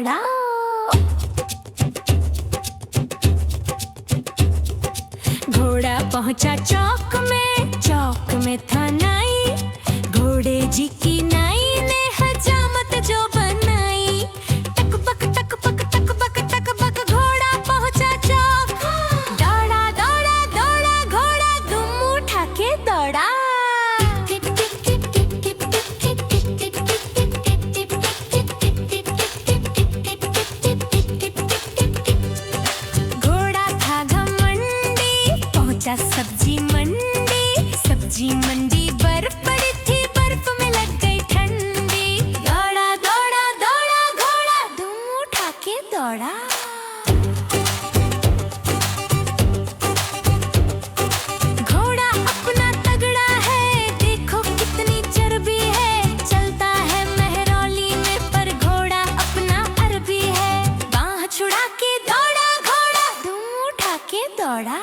दौड़ा। घोड़ा पहुंचा चौक में था नाई। घोड़े जी की नाई ने हजामत जो बनाई। टक बक टक बक टक बक टक बक घोड़ा पहुंचा चौक। दौड़ा दौड़ा दौड़ा घोड़ा दुम उठा के दौड़ा। घोड़ा था घमंडी पहुंचा सब्जी मंडी बर्फ पड़ी थी, बर्फ में लग गई ठंडी। दौड़ा दौड़ा दौड़ा घोड़ा दुम उठा के दौड़ा। घोड़ा अपना तगड़ा है, देखो कितनी चर्बी है। चलता है मेहरौली में पर घोड़ा अपना अरबी है। बाँह छुड़ा के दौड़ा घोड़ा दुम उठा के दौड़ा।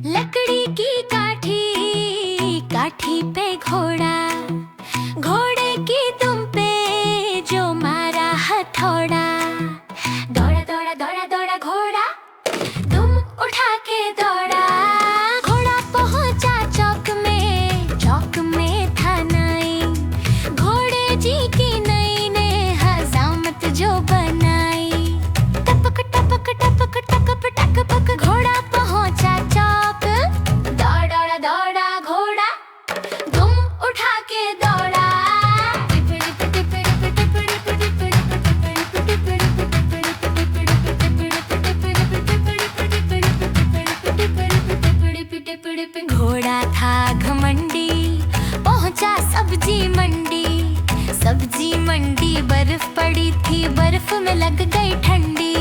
लकड़ी की काठी पे घोड़ा, घोड़े की दुम पे जो मारा हथौड़ा। दौड़ा दौड़ा दौड़ा दौड़ा घोड़ा दुम उठा के दौड़ा। घोड़ा पहुंचा चौक में था नाई। घोड़े जी की नई ने हजामत जो बनाई। टपक टपक टपक टकप टकपक घोड़ा पहुंचा चौक। दौड़ा दौड़ा घोड़ा दुम उठा के दौड़ा। घोड़ा था घमंडी पहुंचा सब्जी मंडी बर्फ पड़ी थी, बर्फ में लग गई ठंडी।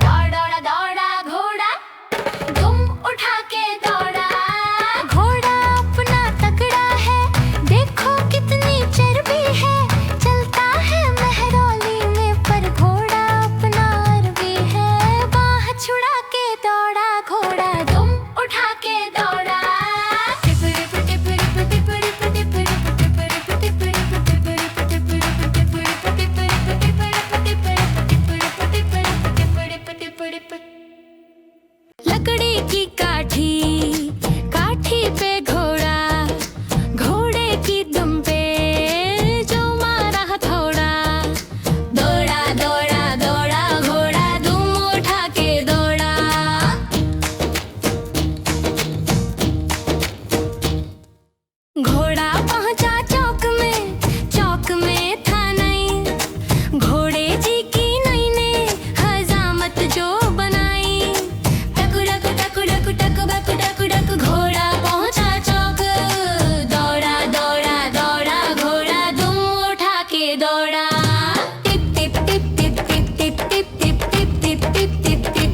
दौड़ा दौड़ा घोड़ा दुम उठा के दौड़ा। घोड़ा अपना तगड़ा है, देखो कितनी चर्बी है। चलता है मेहरौली में पर घोड़ा अपना अरबी है। बाँह छुड़ा के दौड़ा घोड़ा दुम उठा के दौड़ा। लकड़ी की काठी पे घोड़ा, घोड़े की दुम पे जो मारा हथौड़ा। दौड़ा दौड़ा दौड़ा घोड़ा दुम उठा के दौड़ा। घोड़ा पहुंचा चौक में था नाई। घोड़े जी की नई ने हजामत जो बनाई। टकु टकु टकु टकु टकु बकु टकु टकु घोड़ा पहुंचा चौक। दौड़ा दौड़ा दौड़ा घोड़ा दुम उठा के दौड़ा। Tip tip tip tip tip tip tip tip tip tip tip tip tip.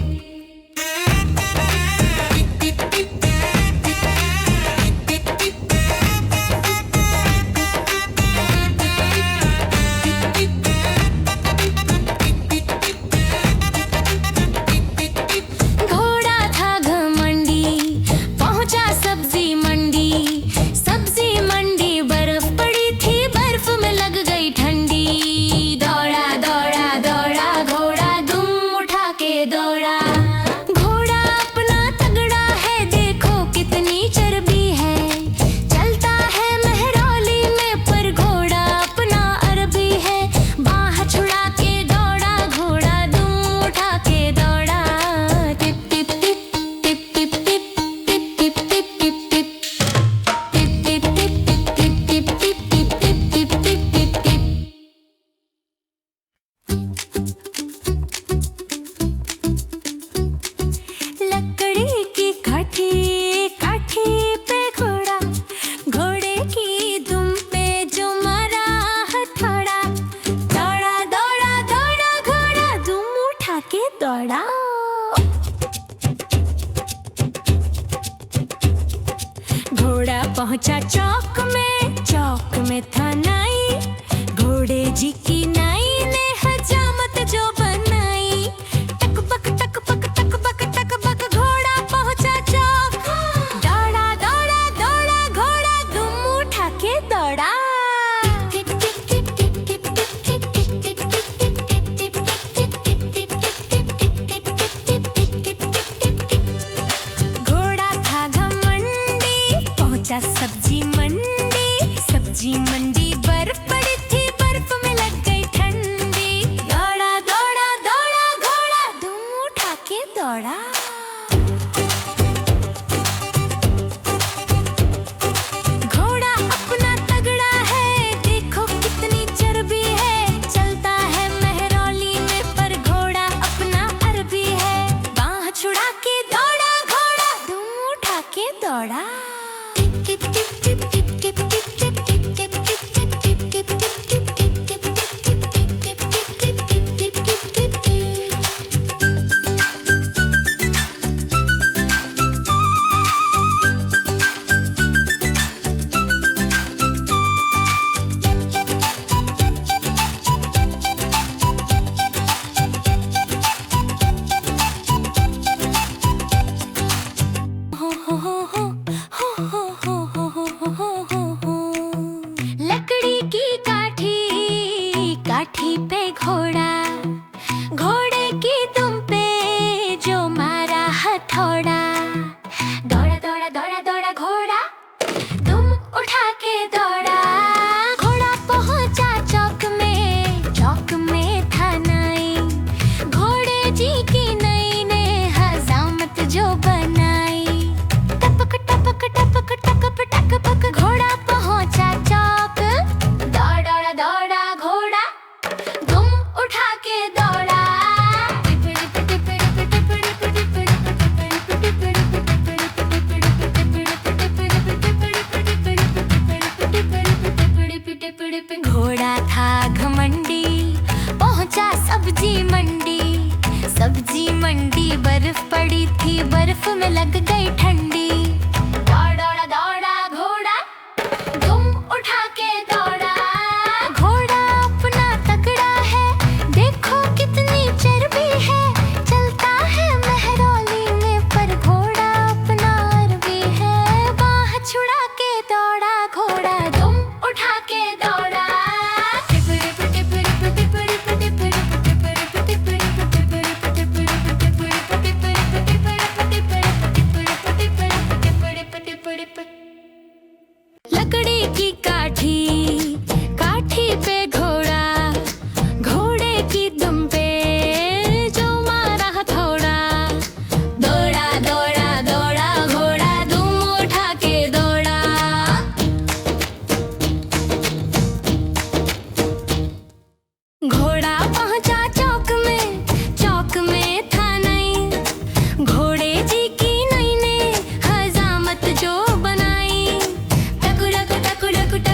पहुंचा चौक में था नाई, घोड़े जी की नाई ने हजामत जो बनाई। टक बक टक बक टक बक टक बक घोड़ा पहुंचा चौक। दौड़ा दौड़ा दौड़ा घोड़ा दुम उठा के दौड़ा। घोड़ा था घमंडी पहुंचा सब्जी मंडी बर्फ पड़ी थी, बर्फ में लग गई ठंडी। दौड़ा दौड़ा दौड़ा घोड़ा दुम उठा के दौड़ा। घोड़ा अपना तगड़ा है, देखो कितनी चर्बी है। चलता है मेहरौली में पर घोड़ा अपना अरबी है। बाँह छुड़ा के दौड़ा घोड़ा दुम उठा के दौड़ा। लकड़ी की काठी पे घोड़े की दुम पे जो मारा हथौड़ा। दौड़ा दौड़ा दौड़ा दौड़ा घोड़ा दुम उठा के दौड़ा। घोड़ा पहुंचा चौक में था नाई, घोड़े जी की नई ने हजामत जो बनाई। टपक टपक टपक टकप टकपक घोड़ा पहुंचा चौक। दौड़ा दौड़ा घोड़ा दुम उठा के दौड़ा। घोड़ा था घमंडी पहुंचा सब्जी मंडी बर्फ पड़ी थी, बर्फ में लग गई ठंडी। दौड़ा दौड़ा घोड़ा दुम उठा के दौड़ा। घोड़ा अपना तगड़ा है, देखो कितनी चर्बी है। चलता है मेहरौली में पर घोड़ा अपना अरबी है। बाँह छुड़ा के दौड़ा घोड़ा दुम उठा के दौड़ा। लकड़ी की काठी पे घोड़े की दुम पे जो मारा हथौड़ा। दौड़ा दौड़ा दौड़ा घोड़ा दुम उठा के दौड़ा। घोड़ा पहुंचा चौक में था नाई, घोड़े जी की नई ने हजामत जो बनाई। टकु टकु टकु टकु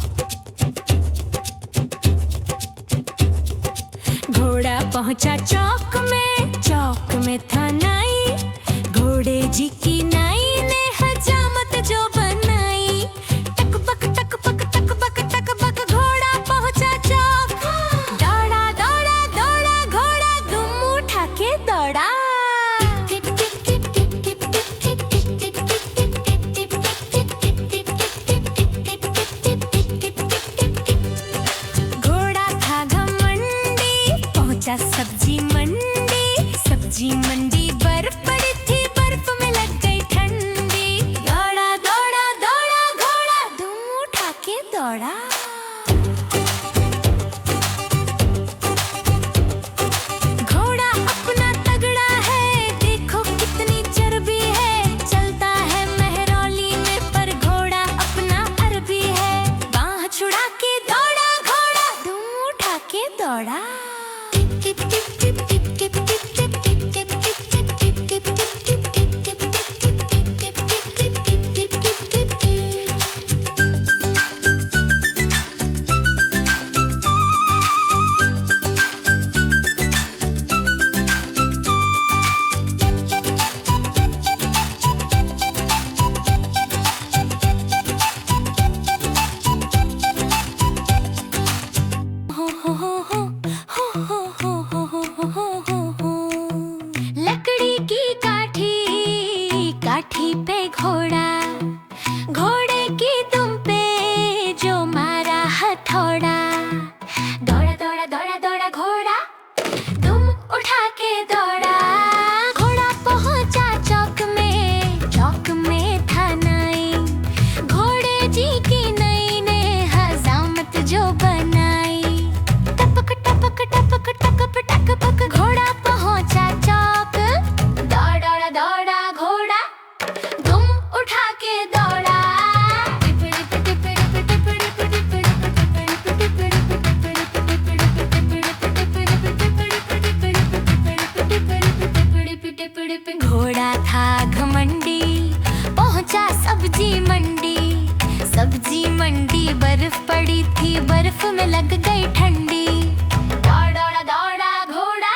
पहुंचा चौक में था नाई, घोड़े जी की नाई ने हजामत जो बनाई। टक बक टक बक टक बक टक बक घोड़ा पहुंचा चौक। दौड़ा दौड़ा दौड़ा घोड़ा दुम उठा के दौड़ा। घोड़ा था घमंडी पहुंचा सब्जी मंडी बर्फ पड़ी थी, बर्फ में लग गई ठंडी। दौड़ा दौड़ा दौड़ा घोड़ा दुम उठा के दौड़ा। घोड़ा अपना तगड़ा है, देखो कितनी चर्बी है। चलता है मेहरौली में पर घोड़ा अपना अरबी है। बाँह छुड़ा के दौड़ा घोड़ा दुम उठा के दौड़ा। लकड़ी की काठी पे घोड़े की दुम पे जो मारा हथौड़ा। दौड़ा दौड़ा दौड़ा दौड़ा घोड़ा दुम उठा के दौड़ा। घोड़ा पहुंचा चौक में था नाई, घोड़े जी की नई ने हजामत जो बनाई। टपक टपक टपक टकप टकपक घोड़ा पहुंचा चौक। दौड़ा दौड़ा घोड़ा दुम उठा के दौड़ा। घोड़ा था घमंडी पहुंचा सब्जी मंडी बर्फ पड़ी थी, बर्फ में लग गई ठंडी। दौड़ा दौड़ा घोड़ा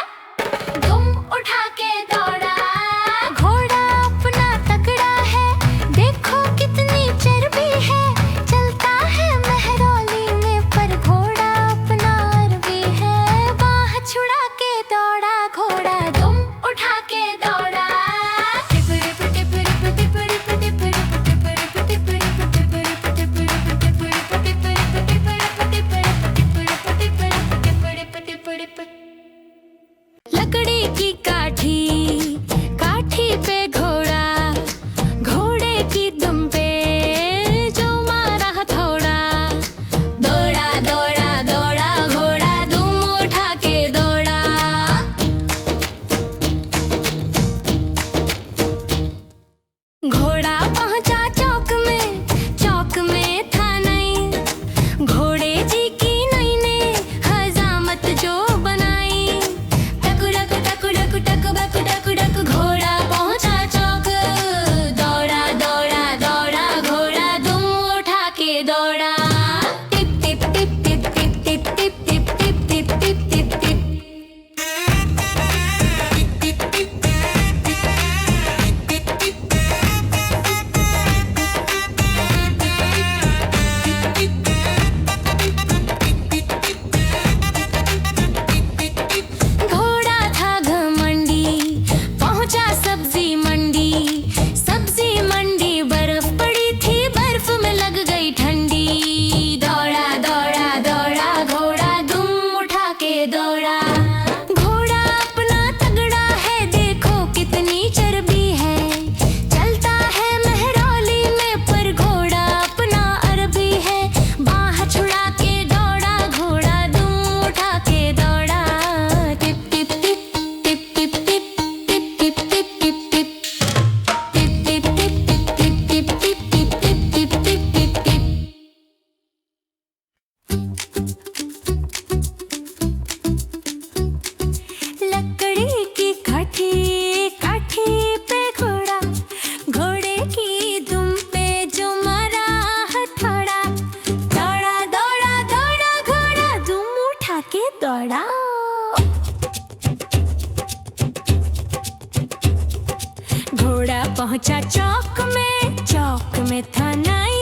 दुम उठा के दौड़ा। घोड़ा अपना तगड़ा है, देखो कितनी चर्बी है। चलता है मेहरौली में पर घोड़ा अपना अरबी है। बाँह छुड़ा के दौड़ा घोड़ा दुम उठा के दौड़ा। चौक में था नाई,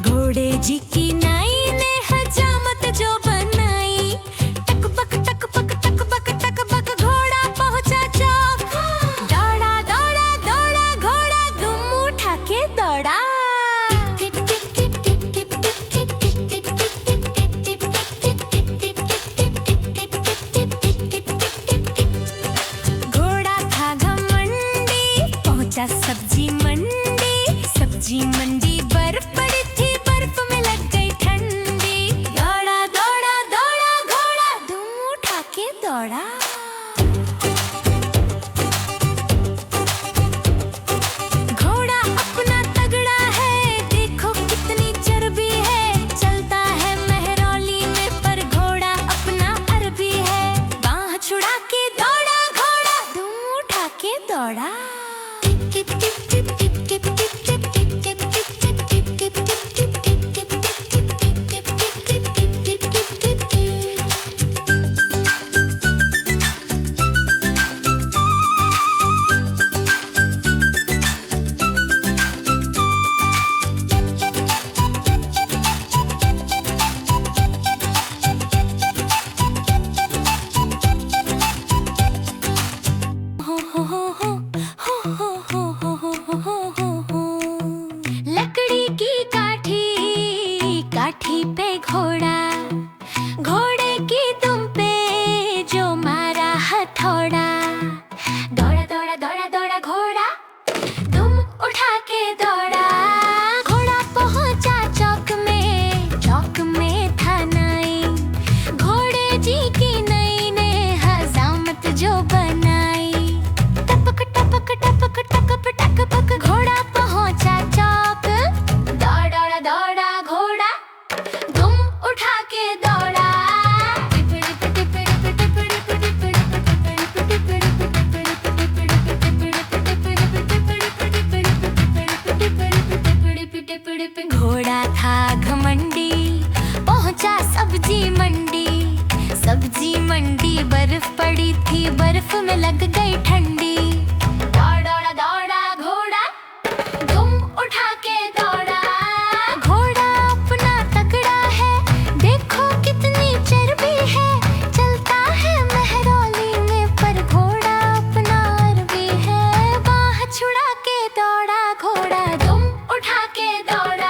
घोड़े जी की नाई ने हजामत जो बनाई। टक बक टक बक टक बक टक बक घोड़ा पहुंचा चौक। दौड़ा दौड़ा दौड़ा घोड़ा दुम उठा के दौड़ा। घोड़ा था घमंडी पहुंचा सब्जी मंडी। सब्जी मंडी बर्फ पड़ी थी, बर्फ में लग गई ठंडी। दौड़ा दौड़ा दौड़ा घोड़ा दुम उठा के दौड़ा। घोड़ा अपना तगड़ा है, देखो कितनी चर्बी है। चलता है मेहरौली में पर घोड़ा अपना अरबी है। बाँह छुड़ा के दौड़ा घोड़ा दुम उठा के दौड़ा। लकड़ी की काठी पे घोड़ा, घोड़े की दुम पे जो मारा हथौड़ा। दौड़ा दौड़ा दौड़ा दौड़ा घोड़ा दुम उठा के दौड़ा। घोड़ा पहुंचा चौक में था नाई, घोड़े जी की नई ने हजामत जो बनाई। टपक टपक टपक टकप टकपक घोड़ा पहुंचा चौक। दौड़ा दौड़ा घोड़ा दुम उठा के दौड़ा। घोड़ा था घमंडी पहुंचा सब्जी मंडी। सब्जी मंडी बर्फ पड़ी थी, बर्फ में लग गई ठंडी। दौड़ा दौड़ा घोड़ा दुम उठा के दौड़ा। घोड़ा अपना तगड़ा है, देखो कितनी चर्बी है। चलता है मेहरौली में पर घोड़ा अपना अरबी है। बाँह छुड़ा के दौड़ा घोड़ा दुम उठा के दौड़ा।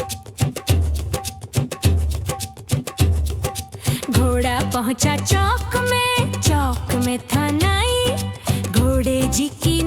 पहुंचा चौक में था नाई, घोड़े जी की